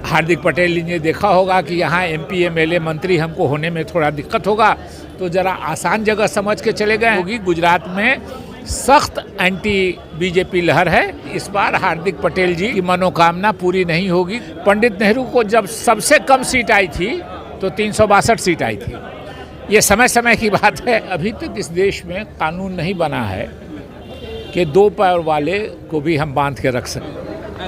हार्दिक पटेल जी ने देखा होगा कि यहाँ एमपी एमएलए मंत्री हमको होने में थोड़ा दिक्कत होगा, तो ज़रा आसान जगह समझ के चले गए होगी। गुजरात में सख्त एंटी बीजेपी लहर है। इस बार हार्दिक पटेल जी की मनोकामना पूरी नहीं होगी। पंडित नेहरू को जब सबसे कम सीट आई थी तो 362 सीट आई थी। ये समय समय की बात है। अभी तक इस देश में कानून नहीं बना है कि दो पैर वाले को भी हम बांध के रख सकें।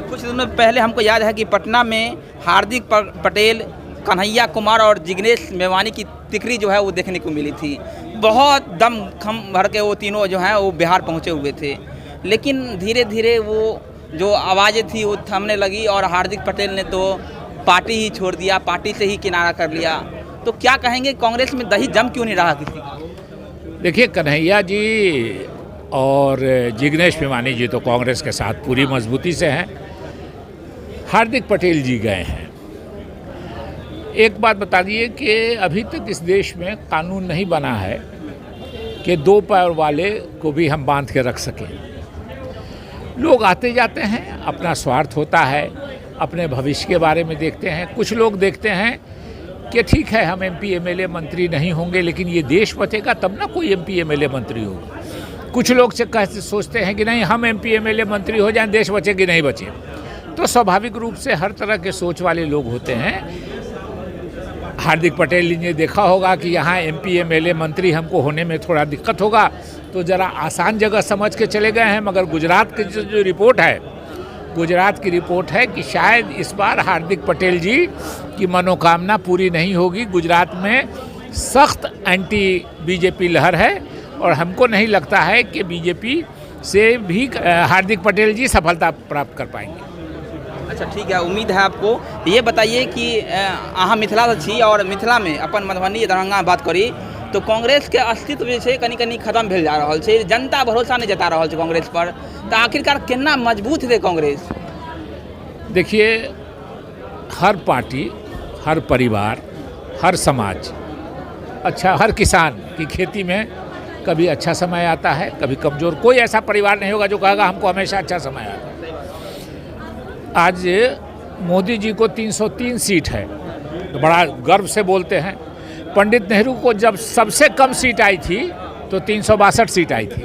कुछ दिनों पहले हमको याद है कि पटना में हार्दिक पटेल, कन्हैया कुमार और जिग्नेश मेवानी की तिकड़ी जो है वो देखने को मिली थी। बहुत दम खम भर के वो तीनों जो हैं वो बिहार पहुंचे हुए थे, लेकिन धीरे धीरे वो जो आवाज़ें थी वो थमने लगी और हार्दिक पटेल ने तो पार्टी ही छोड़ दिया, पार्टी से ही किनारा कर लिया। तो क्या कहेंगे, कांग्रेस में दही जम क्यों नहीं रहा किसी का? देखिए, कन्हैया जी और जिग्नेश मेवानी जी तो कांग्रेस के साथ पूरी मजबूती से हैं। हार्दिक पटेल जी गए हैं। एक बात बता दिए कि अभी तक इस देश में कानून नहीं बना है कि दो पैर वाले को भी हम बांध के रख सकें। लोग आते जाते हैं, अपना स्वार्थ होता है, अपने भविष्य के बारे में देखते हैं। कुछ लोग देखते हैं कि ठीक है, हम एमपी एमएलए मंत्री नहीं होंगे, लेकिन ये देश बचेगा तब ना कोई एमपी एमएलए मंत्री होगा। कुछ लोग सोचते हैं कि नहीं, हम एमपी एमएलए मंत्री हो जाएं, देश बचे कि नहीं बचे। तो स्वाभाविक रूप से हर तरह के सोच वाले लोग होते हैं। हार्दिक पटेल जी ने देखा होगा कि यहाँ एमपी एमएलए मंत्री हमको होने में थोड़ा दिक्कत होगा, तो ज़रा आसान जगह समझ के चले गए हैं। मगर गुजरात की जो रिपोर्ट है, गुजरात की रिपोर्ट है कि शायद इस बार हार्दिक पटेल जी की मनोकामना पूरी नहीं होगी। गुजरात में सख्त एंटी बीजेपी लहर है और हमको नहीं लगता है कि बीजेपी से भी हार्दिक पटेल जी सफलता प्राप्त कर पाएंगे। अच्छा, ठीक है, उम्मीद है आपको। ये बताइए कि अहाँ मिथिला से छी और मिथिला में अपन मधुबनी दरभंगा बात करी तो कांग्रेस के अस्तित्व जे छै कनी कनी खत्म भेल जा रहल छै। जनता भरोसा नहीं जता रहल छै कांग्रेस पर। तो आखिरकार केना मजबूत है कांग्रेस? देखिए, हर पार्टी, हर परिवार, हर समाज, अच्छा हर किसान की खेती में कभी अच्छा समय आता है, कभी कमज़ोर। कोई ऐसा परिवार नहीं होगा जो कहेगा हमको हमेशा अच्छा समय आता है। आज मोदी जी को 303 सीट है तो बड़ा गर्व से बोलते हैं। पंडित नेहरू को जब सबसे कम सीट आई थी तो 362 सीट आई थी।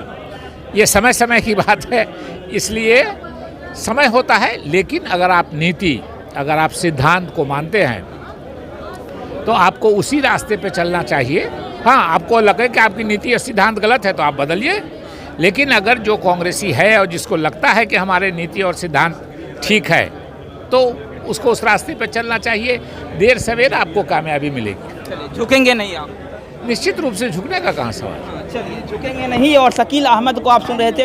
ये समय समय की बात है, इसलिए समय होता है। लेकिन अगर आप नीति, अगर आप सिद्धांत को मानते हैं तो आपको उसी रास्ते पे चलना चाहिए। हाँ, आपको लगे कि आपकी नीति और सिद्धांत गलत है तो आप बदलिए। लेकिन अगर जो कांग्रेसी है और जिसको लगता है कि हमारे नीति और सिद्धांत ठीक है तो उसको उस रास्ते पे चलना चाहिए। देर सवेर आपको कामयाबी मिलेगी। झुकेंगे नहीं आप? निश्चित रूप से झुकने का कहाँ सवाल। चलिए, झुकेंगे नहीं। और शकील अहमद को आप सुन रहे थे।